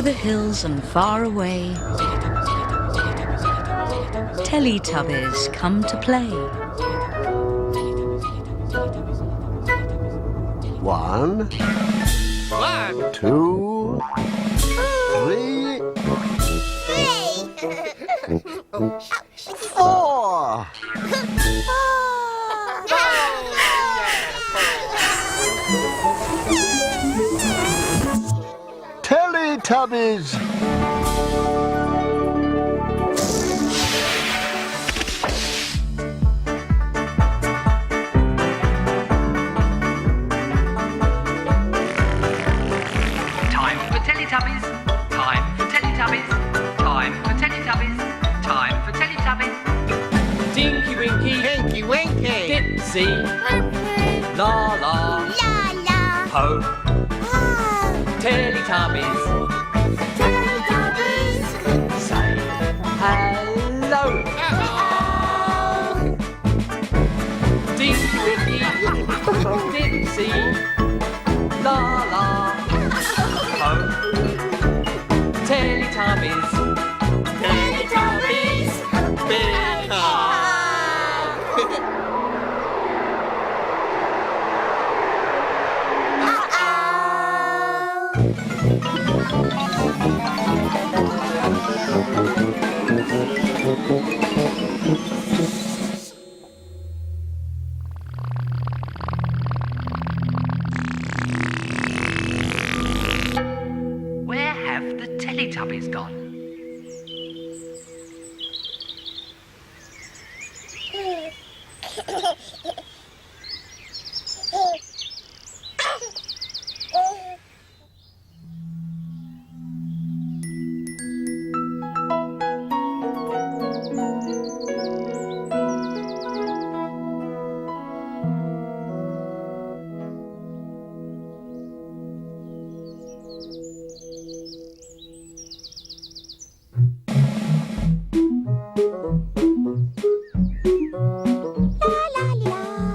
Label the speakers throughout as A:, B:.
A: the hills and far away, Teletubbies come to play.
B: 1, 2, 3, 4. Teletubbies!
C: Time for Teletubbies. Time for Teletubbies. Time for Teletubbies. Time for Teletubbies. Tinky Winky.
D: Tinky Winky.
C: Dipsy. Laa-Laa.
D: Laa-Laa.
C: Ho.
D: Oh.
C: Teletubbies.
D: Teletubbies.
C: Say hello. Tinky Winky. Dipsy. Laa-Laa. Ho. Teletubbies.
D: Teletubbies.
C: Big Where have the Teletubbies gone?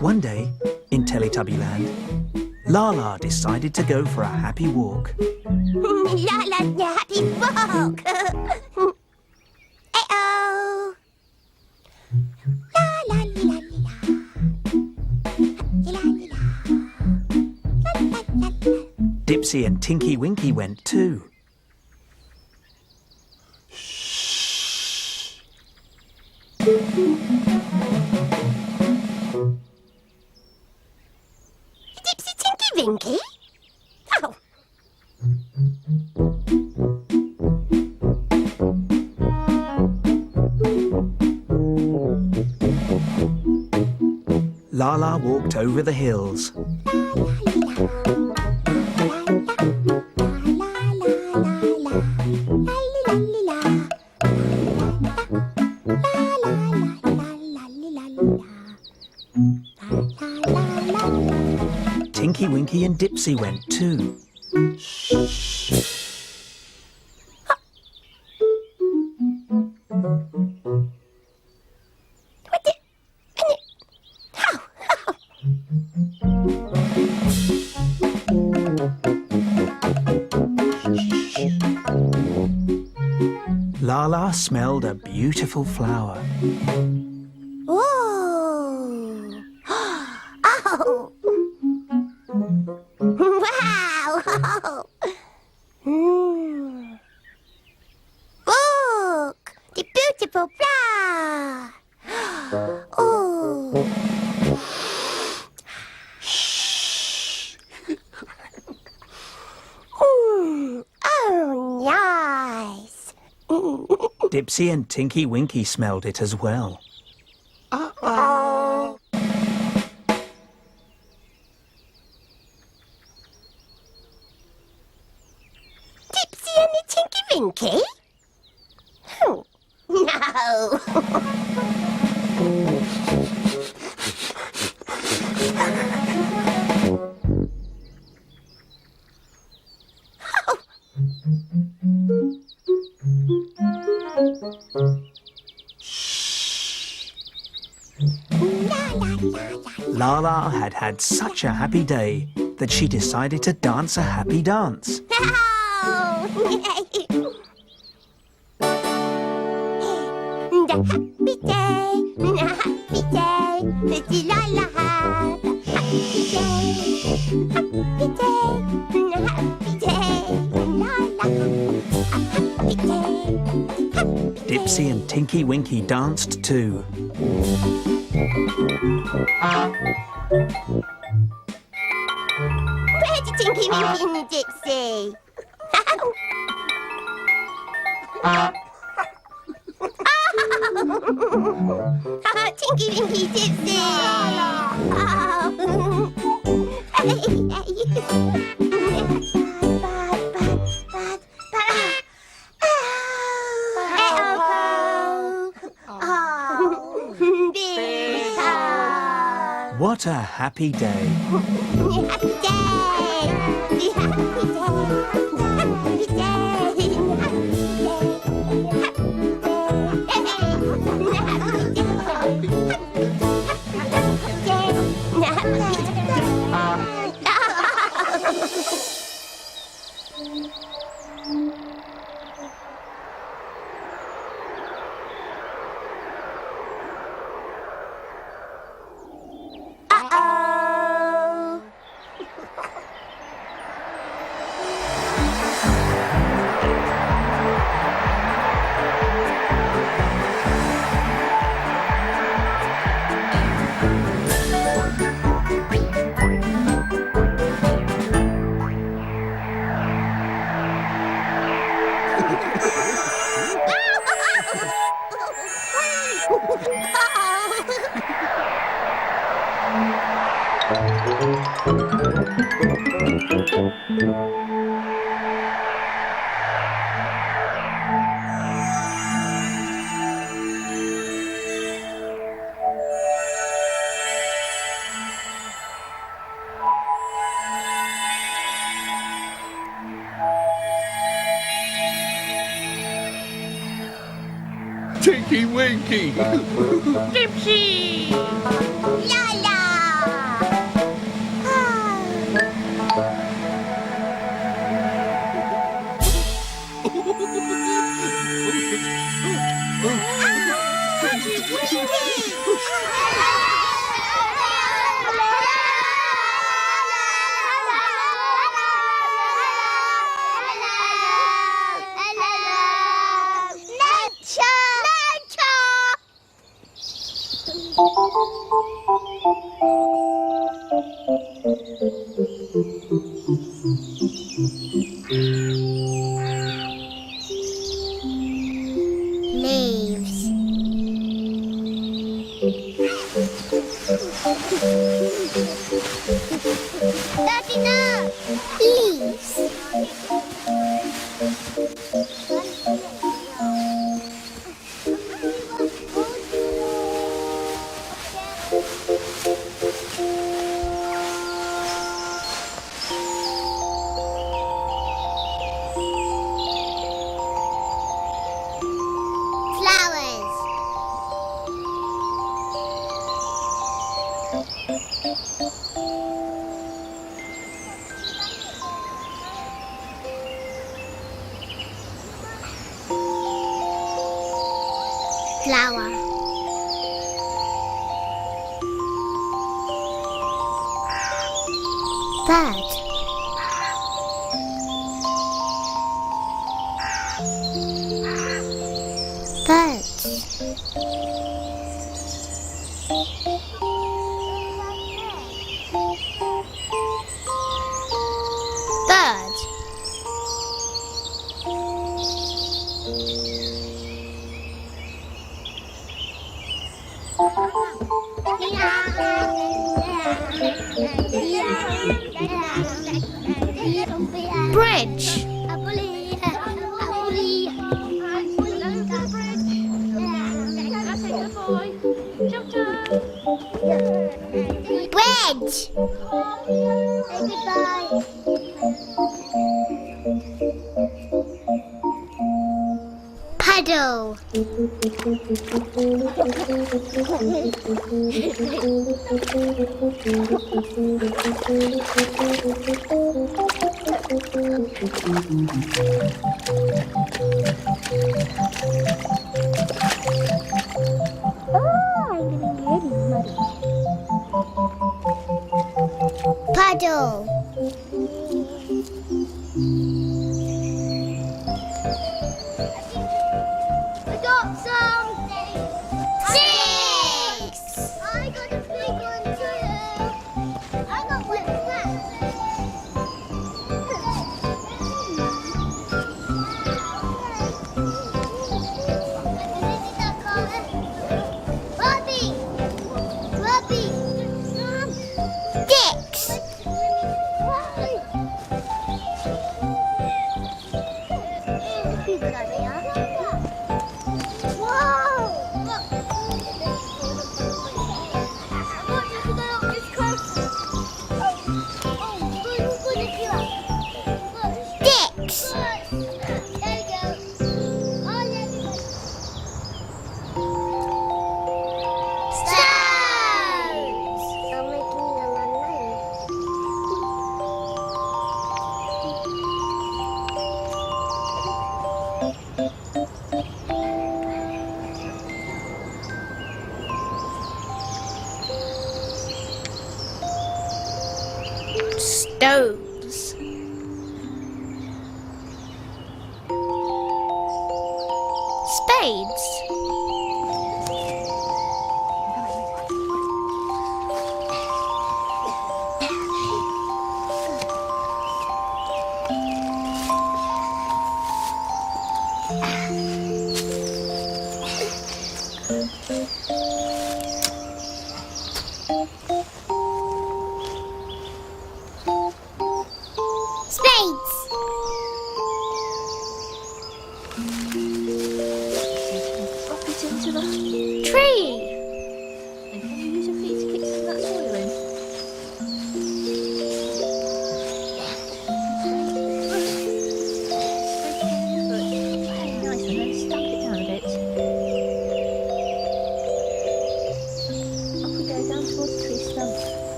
E: One day, in Teletubby Land, Laa-Laa decided to go for a happy walk.
D: Laa-Laa's happy walk. Uh-oh.
E: Dipsy and Tinky Winky went too.
D: Dipsy, Tinky, Winky? Oh.
E: Laa-Laa walked over the hills. Tinky Winky and Dipsy went too. Laa-Laa smelled a beautiful flower.
D: Oh. Oh. Wow. Look, the beautiful flower. Oh. Oh, nice.
E: Dipsy and Tinky Winky smelled it as well.
D: Uh-oh. Dipsy and the Tinky Winky? No.
E: Laa-Laa had had such a happy day that she decided to dance a happy dance.
D: Oh. The happy day, it's Laa-Laa. Happy day, happy day, Laa-Laa. Happy day,
E: Dipsy and Tinky Winky danced too.
D: Where's Tinky, Winky and Dipsy? Tinky, Winky, Dipsy.
E: What a happy day.
D: Happy day! Happy day! Happy
B: Tinky Winky.
C: Dipsy!
D: Leaves. That's enough. Leaves. Flowers. Flower. Bird. Birds. Bird. Bridge. Bridge. Puddle. Puddle. I got some. 6. I got a big one too. I got one Bobby. Bobby. 6. Stones. Spades.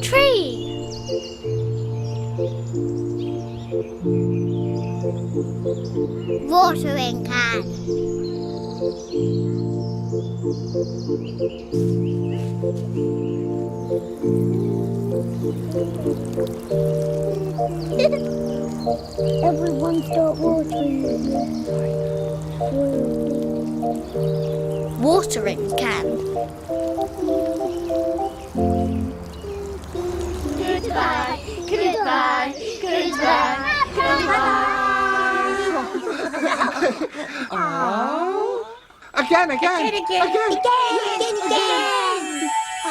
D: Tree. Watering can. Everyone start watering. Watering can. Goodbye, goodbye, goodbye, goodbye.
F: Again.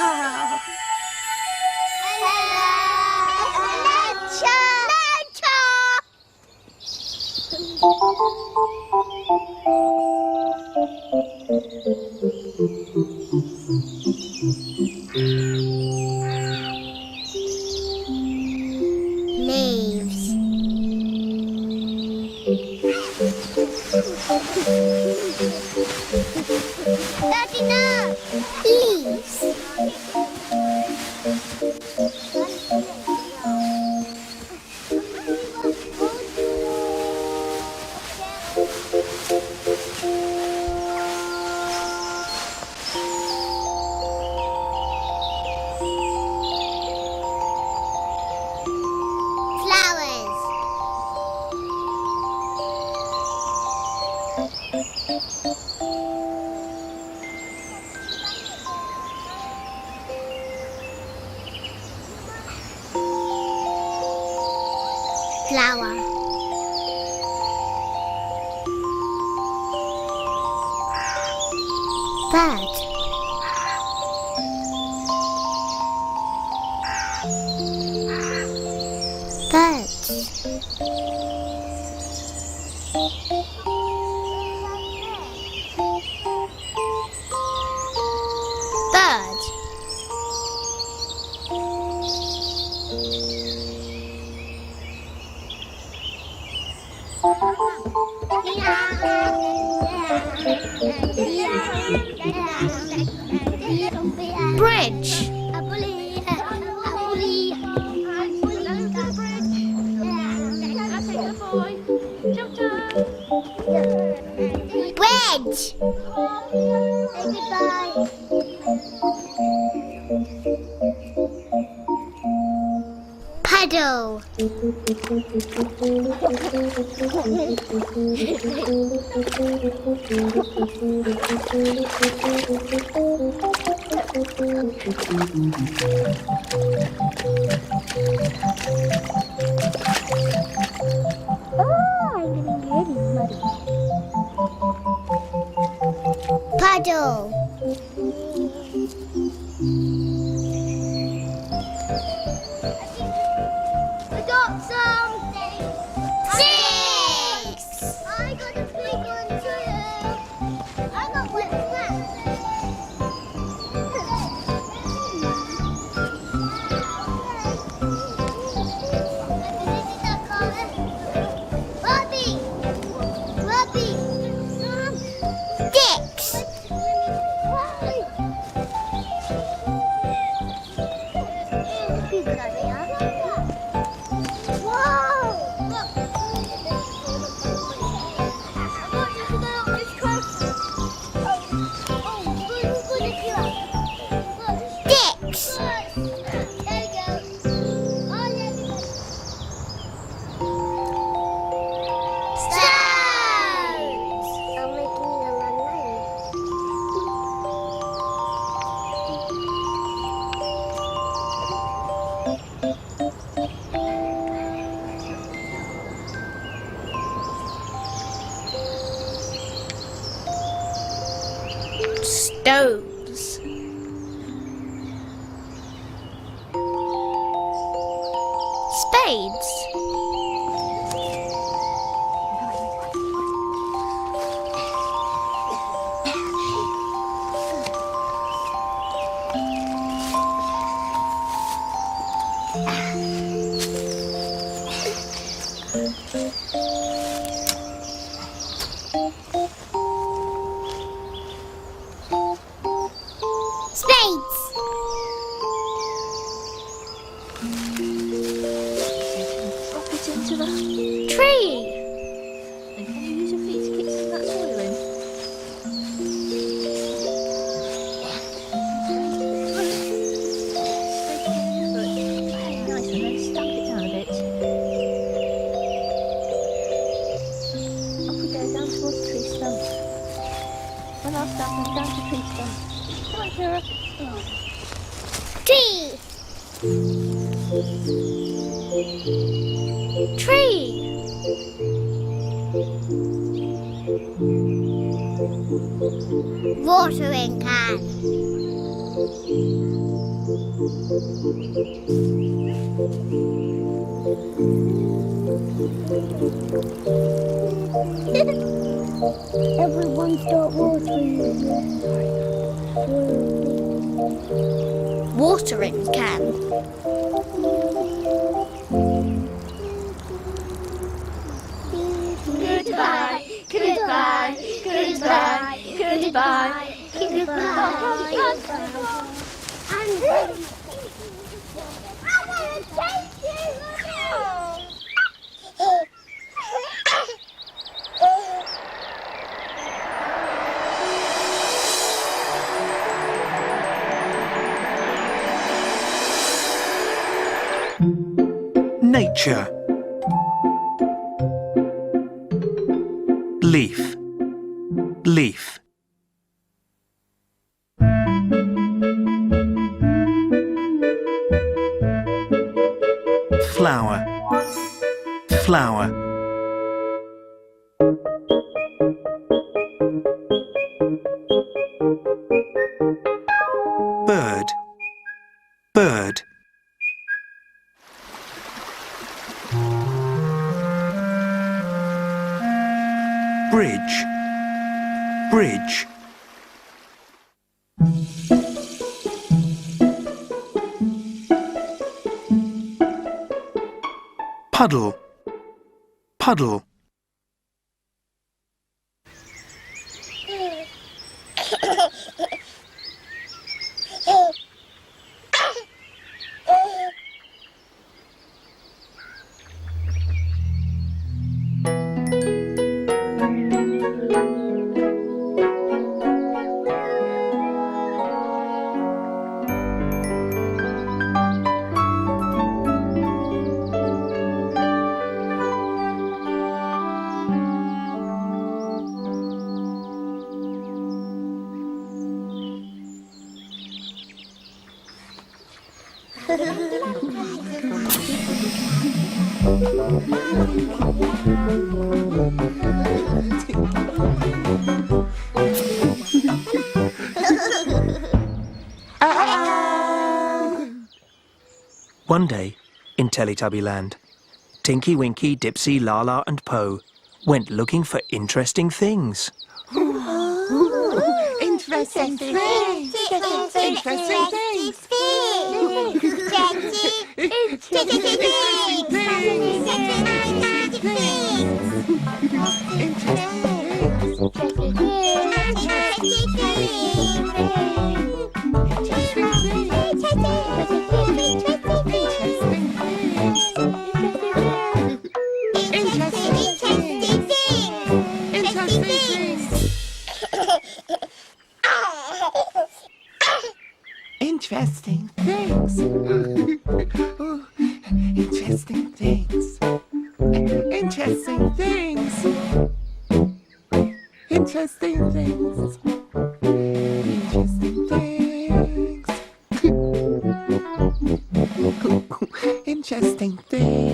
D: Oh. Leaves. That's enough. Leaves. Flower. Bird. Birds. Bird. Puddle. Oh, I'm getting really muddy. Puddle. I got something. 6. I got a big one too. I got one flat. Bobby. Bobby. 6. Good idea. Stones. Spades. Drop it into the tree. And can you use your feet to kick some of that soil in? Very nice, and then stamp it down a bit. Off we go, down towards the tree stump. One last stamp and down to the tree stump. Come on, Kira. Tree. Tree. Watering can. Everyone start watering. Watering can. Goodbye, goodbye, goodbye, goodbye, goodbye. I want to take you.
E: Nature. Leaf. Leaf. Flower. Flower. Bird. Bird. Bridge. Bridge. Puddle. Puddle. One day, in Teletubby Land, Tinky, Winky, Dipsy, Laa-Laa and Po went looking for interesting things.
F: Interesting things. Interesting things. Interesting things. Interesting things. Interesting things. Interesting things. Interesting things.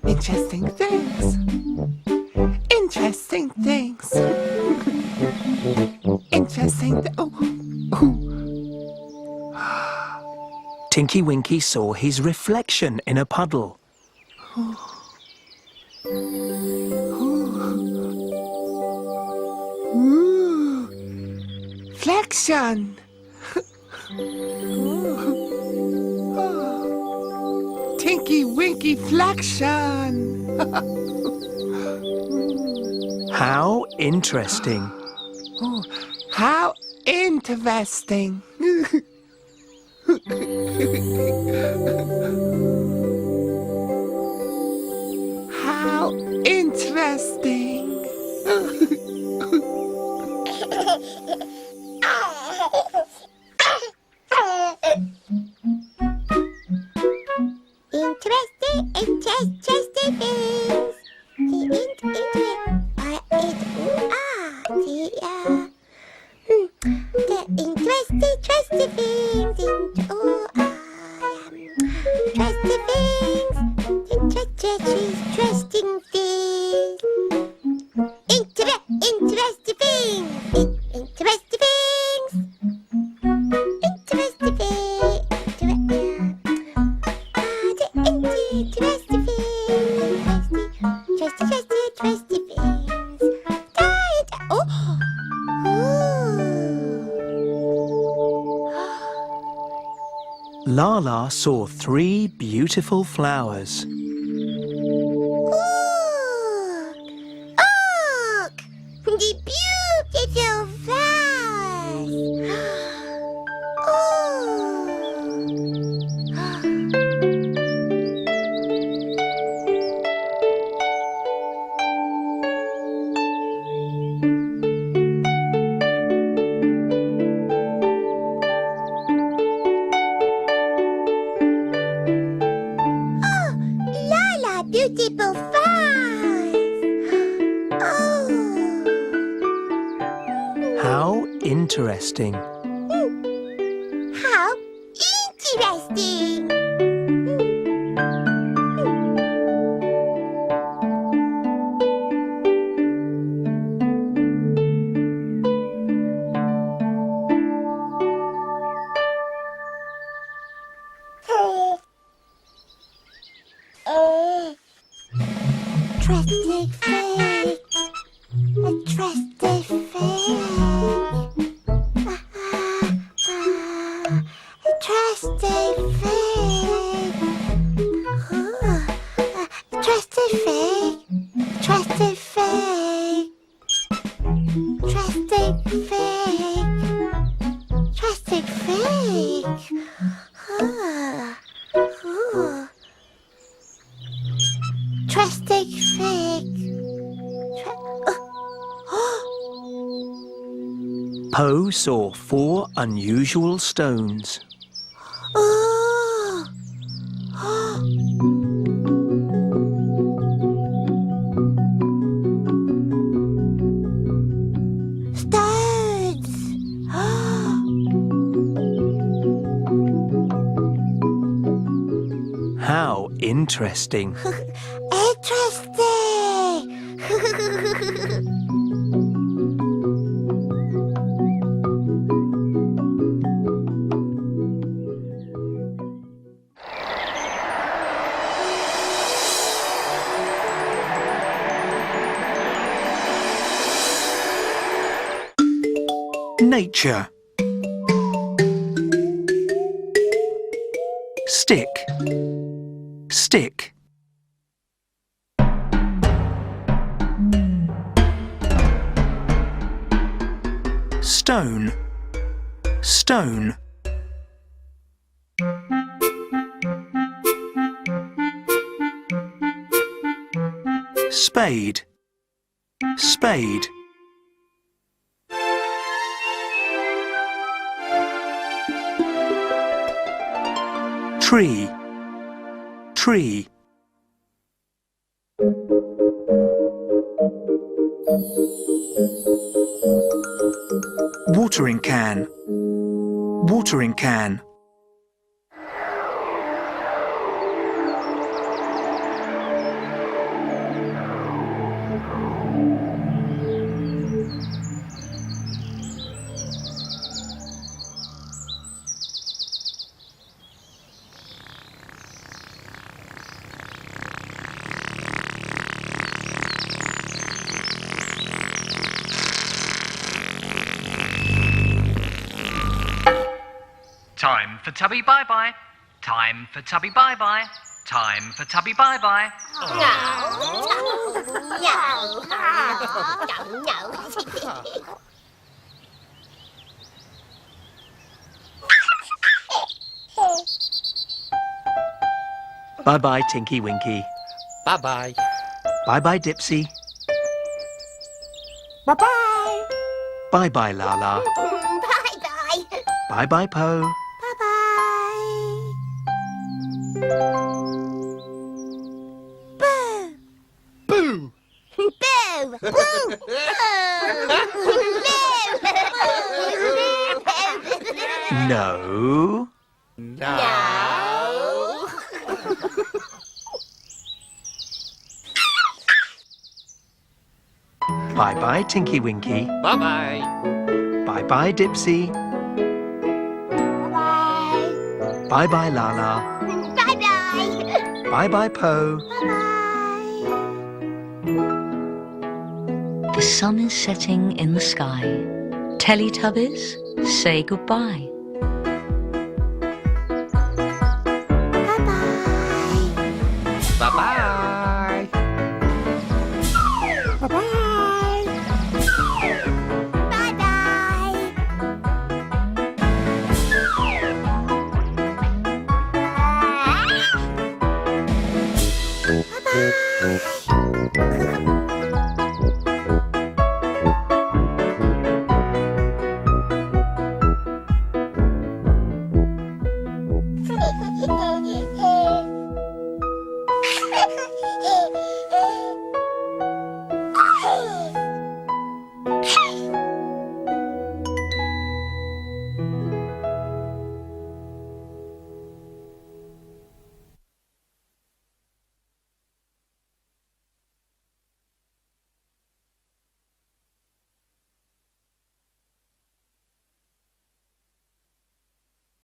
F: Interesting things. Interesting things. Interesting things. Interesting
E: Tinky Winky saw his reflection in a puddle.
F: Flexion. Tinky Winky flexion.
E: How interesting.
F: How interesting. How interesting.
D: Interesting things. Interesting things.
E: Laa-Laa saw 3 beautiful flowers.
D: Look! The beautiful flowers! Laa-Laa, beautiful flowers!
E: How interesting.
D: How interesting! Trusty fake. A trusty fake. A trusty fake. Trusty fake. Trusty fake. Trusty fake. Trusty fake. Trusty fake.
E: Po saw 4 unusual stones.
D: Stones.
E: How interesting.
D: Interesting.
E: Nature. Stick. Stick. Stone. Stone. Spade. Spade. Tree. Tree. Watering can. Watering can.
C: Time for Tubby Bye-Bye. Time for Tubby Bye-Bye. Time for Tubby Bye-Bye.
E: Bye-bye, Tinky Winky.
F: Bye-bye.
E: Bye-bye, Dipsy.
F: Bye-bye.
E: Bye-bye, Laa-Laa.
D: Bye-bye.
E: Bye-bye, Po.
D: Bye-bye. Boo.
F: Boo.
D: Boo. Boo.
E: No.
F: No.
E: Bye-bye, Tinky Winky.
F: Bye-bye.
E: Bye-bye, Dipsy.
D: Bye-bye.
E: Bye-bye, Laa-Laa.
D: Bye-bye.
E: Bye-bye, Po.
D: Bye-bye.
A: The sun is setting in the sky. Teletubbies, say goodbye.
D: Bye-bye.
F: Bye-bye.
D: Bye-bye. Bye-bye. Bye-bye.